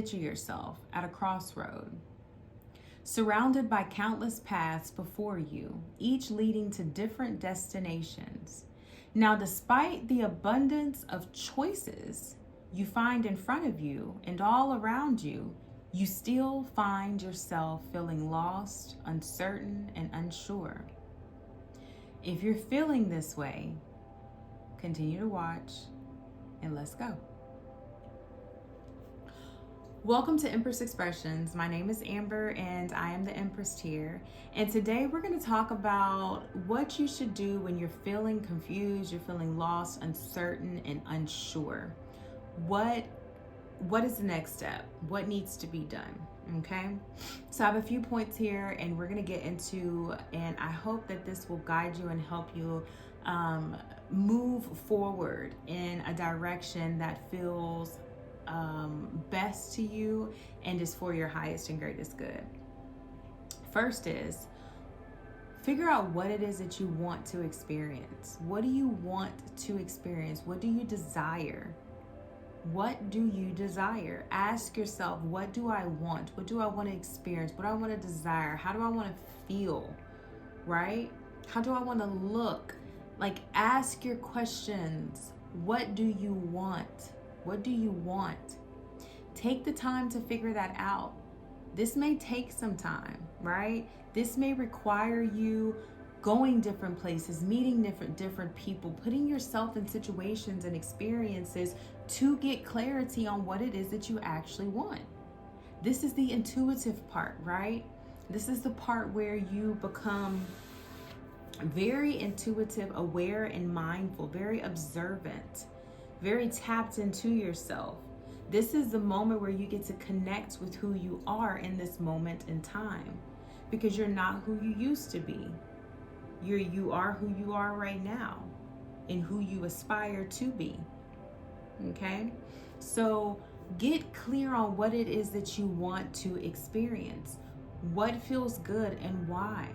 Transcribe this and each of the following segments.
picture yourself at a crossroad, surrounded by countless paths before you, each leading to different destinations. Now, despite the abundance of choices you find in front of you and all around you, you still find yourself feeling lost, uncertain, and unsure. If you're feeling this way, continue to watch and let's go. Welcome to Empress Expressions. My name is Amber and I am the Empress here. And today we're going to talk about what you should do when you're feeling confused, you're feeling lost, uncertain, and unsure. What is the next step? What needs to be done? Okay. So I have a few points here and we're going to get into, and I hope that this will guide you and help you move forward in a direction that feels best to you and is for your highest and greatest good. First is figure out what it is that you want to experience. What do you want to experience? What do you desire? What do you desire? Ask yourself, what do I want? What do I want to experience? What do I want to desire? How do I want to feel? Right? How do I want to look? Like, ask your questions. What do you want? What do you want? Take the time to figure that out. This may take some time, right? This may require you going different places, meeting different people, putting yourself in situations and experiences to get clarity on what it is that you actually want. This is the intuitive part, right? This is the part where you become very intuitive, aware, and mindful, very observant, very tapped into yourself. This is the moment where you get to connect with who you are in this moment in time, because you're not who you used to be. You are who you are right now and who you aspire to be. Okay? So get clear on what it is that you want to experience. What feels good and why?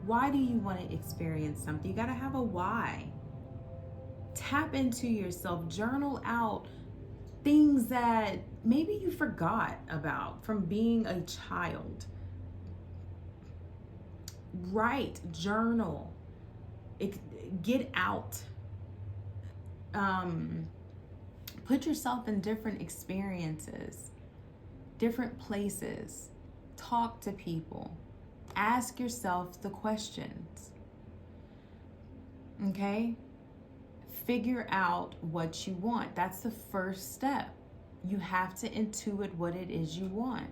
Why do you want to experience something? You got to have a why. Tap into yourself, journal out things that maybe you forgot about from being a child. Write, journal, get out. Put yourself in different experiences, different places. Talk to people. Ask yourself the questions. Okay? Figure out what you want. That's the first step. You have to intuit what it is you want.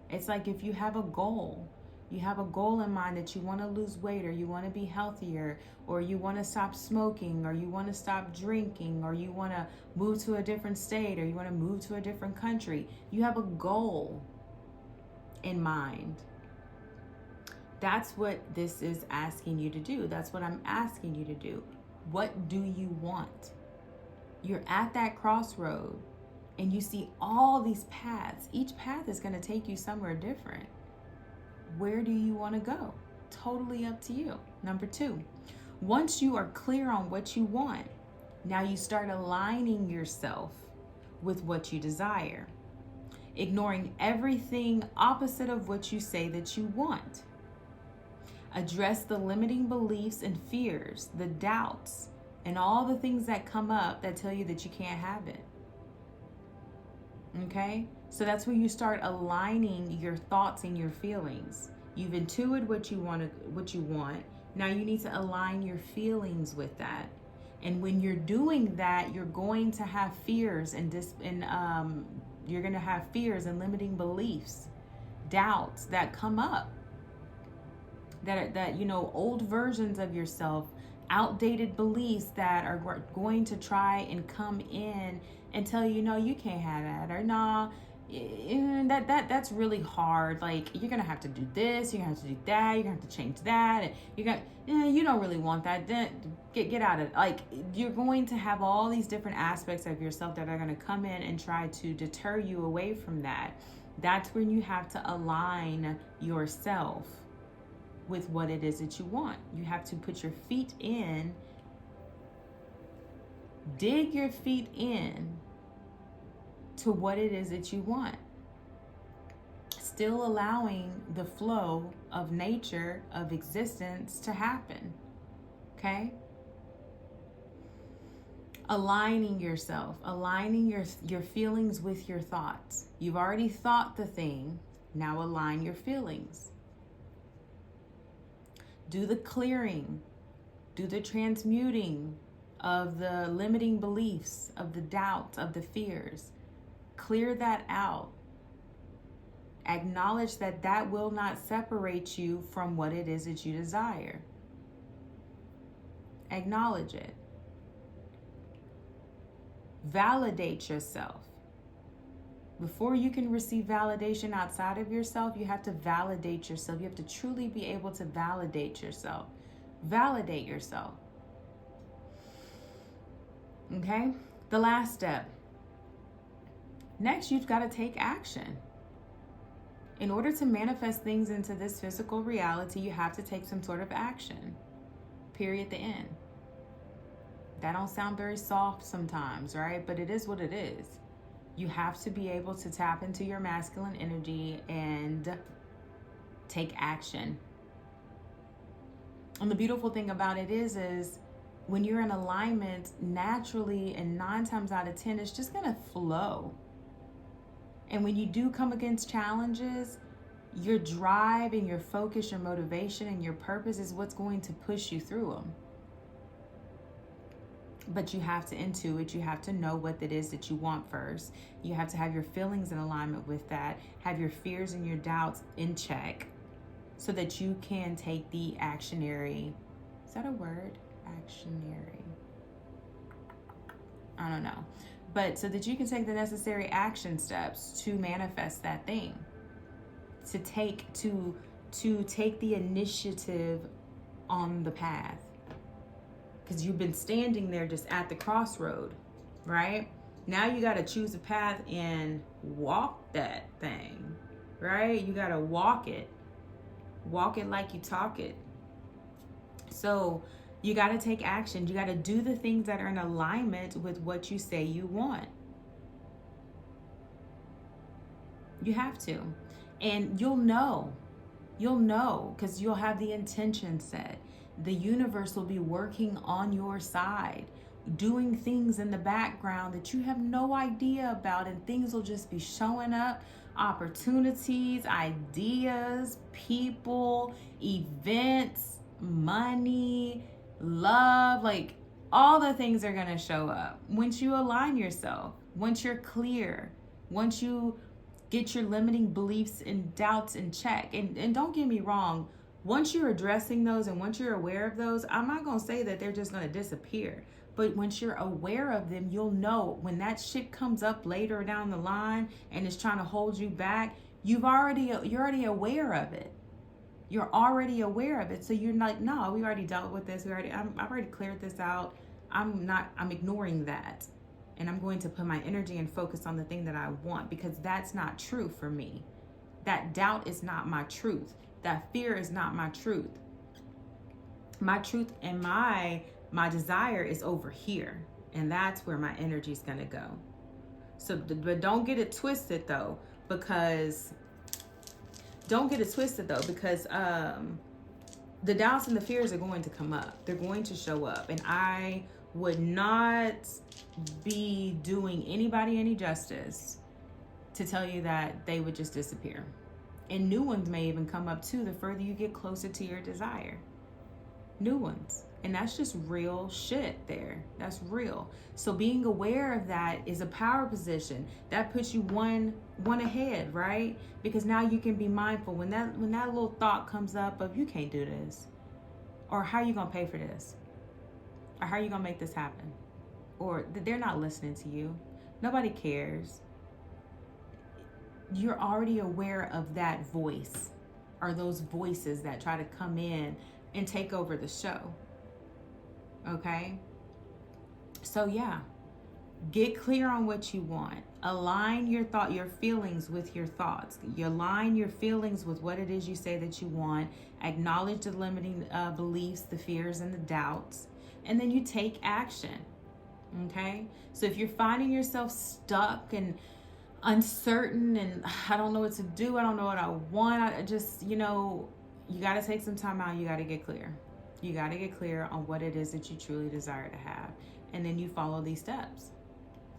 It's like if you have a goal. You have a goal in mind that you want to lose weight, or you want to be healthier, or you want to stop smoking, or you want to stop drinking, or you want to move to a different state, or you want to move to a different country. You have a goal in mind. That's what this is asking you to do. That's what I'm asking you to do. What do you want? You're at that crossroad and you see all these paths. Each path is going to take you somewhere different. Where do you want to go? Totally up to you. Number 2, once you are clear on what you want, now you start aligning yourself with what you desire, ignoring everything opposite of what you say that you want. Address the limiting beliefs and fears, the doubts, and all the things that come up that tell you that you can't have it. Okay? So that's where you start aligning your thoughts and your feelings. You've intuited what you want. Now you need to align your feelings with that. And when you're doing that, you're going to have fears and you're going to have fears and limiting beliefs, doubts that come up. That old versions of yourself, outdated beliefs that are going to try and come in and tell you, no, you can't have that, or nah, that's really hard. Like, you're gonna have to do this, you're gonna have to do that, you're gonna have to change that, and you don't really want that. Then get out of it. Like, you're going to have all these different aspects of yourself that are gonna come in and try to deter you away from that. That's when you have to align yourself with what it is that you want. You have to put your feet in, dig your feet in, to what it is that you want. Still allowing the flow of nature, of existence to happen. Okay? Aligning yourself, aligning your feelings with your thoughts. You've already thought the thing, now align your feelings. Do the clearing, do the transmuting of the limiting beliefs, of the doubts, of the fears. Clear that out. Acknowledge that that will not separate you from what it is that you desire. Acknowledge it. Validate yourself. Before you can receive validation outside of yourself, you have to validate yourself. You have to truly be able to validate yourself. Validate yourself. Okay? The last step. Next, you've got to take action. In order to manifest things into this physical reality, you have to take some sort of action. Period, the end. That don't sound very soft sometimes, right? But it is what it is. You have to be able to tap into your masculine energy and take action. And the beautiful thing about it is when you're in alignment, naturally, and 9 times out of 10, it's just going to flow. And when you do come against challenges, your drive and your focus, your motivation and your purpose is what's going to push you through them. But you have to intuit, you have to know what it is that you want first. You have to have your feelings in alignment with that, have your fears and your doubts in check so that you can take the actionary, is that a word? Actionary. I don't know. But so that you can take the necessary action steps to manifest that thing. To take the initiative on the path. Because you've been standing there just at the crossroad, right? Now you got to choose a path and walk that thing, right? You got to walk it. Walk it like you talk it. So you got to take action. You got to do the things that are in alignment with what you say you want. You have to. And you'll know because you'll have the intention set. The universe will be working on your side, doing things in the background that you have no idea about, and things will just be showing up. Opportunities, ideas, people, events, money, love, like all the things are going to show up. Once you align yourself, once you're clear, once you get your limiting beliefs and doubts in check. And don't get me wrong, once you're addressing those and once you're aware of those, I'm not going to say that they're just going to disappear. But once you're aware of them, you'll know when that shit comes up later down the line and is trying to hold you back, you're already aware of it. You're already aware of it. So you're like, no, we already dealt with this. I've already cleared this out. I'm ignoring that. And I'm going to put my energy and focus on the thing that I want, because that's not true for me. That doubt is not my truth. That fear is not my truth. My truth and my desire is over here. And that's where my energy is going to go. So, but don't get it twisted though, because the doubts and the fears are going to come up. They're going to show up. And I would not be doing anybody any justice to tell you that they would just disappear. And new ones may even come up too the further you get closer to your desire. New ones. And that's just real shit there. That's real. So being aware of that is a power position. That puts you one ahead, right? Because now you can be mindful when that little thought comes up of you can't do this. Or how are you gonna pay for this? Or how are you gonna make this happen? Or they're not listening to you. Nobody cares. You're already aware of that voice or those voices that try to come in and take over the show. Okay? So yeah, get clear on what you want. Align your feelings with your thoughts. You align your feelings with what it is you say that you want. Acknowledge the limiting beliefs, the fears, and the doubts. And then you take action. Okay? So if you're finding yourself stuck and uncertain and I don't know what to do. I don't know what I want. I just, you got to take some time out. You got to get clear. You got to get clear on what it is that you truly desire to have. And then you follow these steps.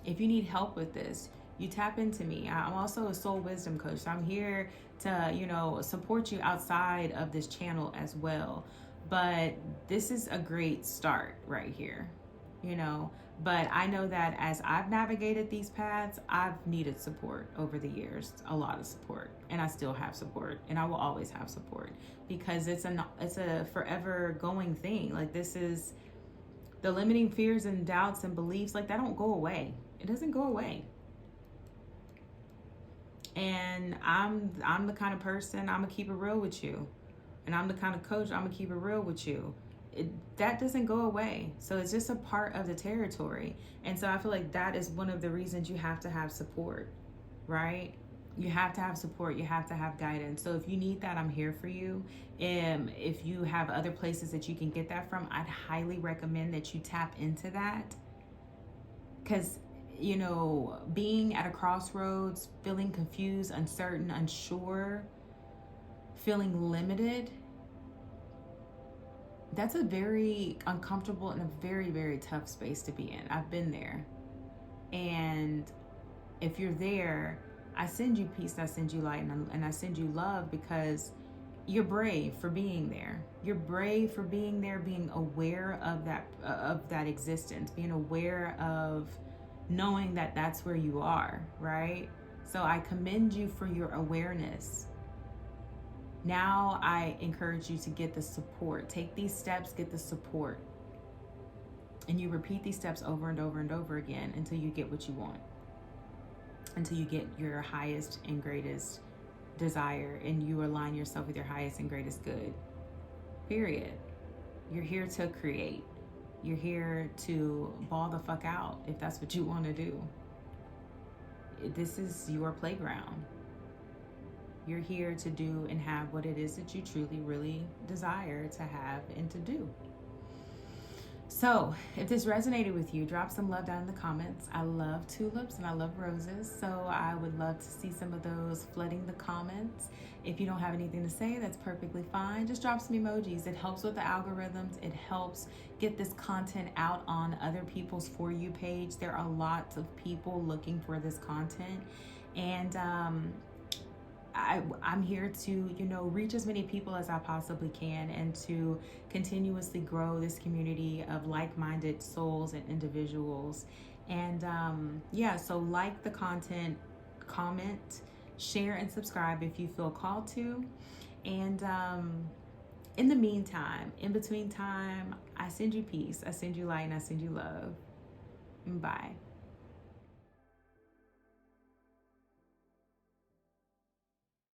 If you need help with this, you tap into me. I'm also a soul wisdom coach. So I'm here to, support you outside of this channel as well. But this is a great start right here, But I know that as I've navigated these paths, I've needed support over the years, a lot of support, and I still have support, and I will always have support because it's a forever going thing. Like, this is the limiting fears and doubts and beliefs, like, that don't go away. It doesn't go away. And I'm the kind of person, I'm gonna keep it real with you. And I'm the kind of coach, I'm gonna keep it real with you. That doesn't go away. So it's just a part of the territory. And so I feel like that is one of the reasons you have to have support, right? You have to have support. You have to have guidance. So if you need that, I'm here for you. If you have other places that you can get that from, I'd highly recommend that you tap into that. Because, being at a crossroads, feeling confused, uncertain, unsure, feeling limited, that's a very uncomfortable and a very, very tough space to be in. I've been there. And if you're there, I send you peace, I send you light, and I send you love because you're brave for being there. You're brave for being there, being aware of that existence, being aware of knowing that that's where you are, right? So I commend you for your awareness. Now I encourage you to get the support. Take these steps, get the support. And you repeat these steps over and over and over again until you get what you want. Until you get your highest and greatest desire and you align yourself with your highest and greatest good. Period. You're here to create. You're here to ball the fuck out if that's what you want to do. This is your playground. You're here to do and have what it is that you truly, really desire to have and to do. So if this resonated with you, drop some love down in the comments. I love tulips and I love roses, so I would love to see some of those flooding the comments. If you don't have anything to say, that's perfectly fine. Just drop some emojis. It helps with the algorithms. It helps get this content out on other people's For You page. There are lots of people looking for this content. And I'm here to, reach as many people as I possibly can and to continuously grow this community of like-minded souls and individuals. And so like the content, comment, share, and subscribe if you feel called to. And in the meantime, in between time, I send you peace, I send you light, and I send you love. Bye.